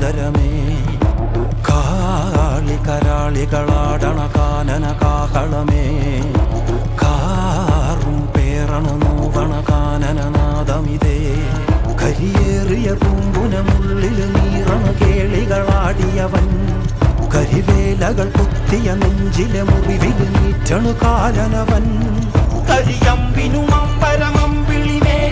സാദരമേ. കാളി കരാളികളാടണ കാനന കാഹളമേ. കാറും പേറണ നോവണ കാനനനാദമിതേ. കരിയേറിയ പൂമ്പുനമുള്ളിൽ നീറണ കേളികളാടിയവൻ. കരിവേലകൾ കുത്തിയ നെഞ്ചിലെ മുറിവിൽ നീറ്റണു കാലനവൻ. കരിയമ്പിനും അമ്പരമമ്പിളിമേ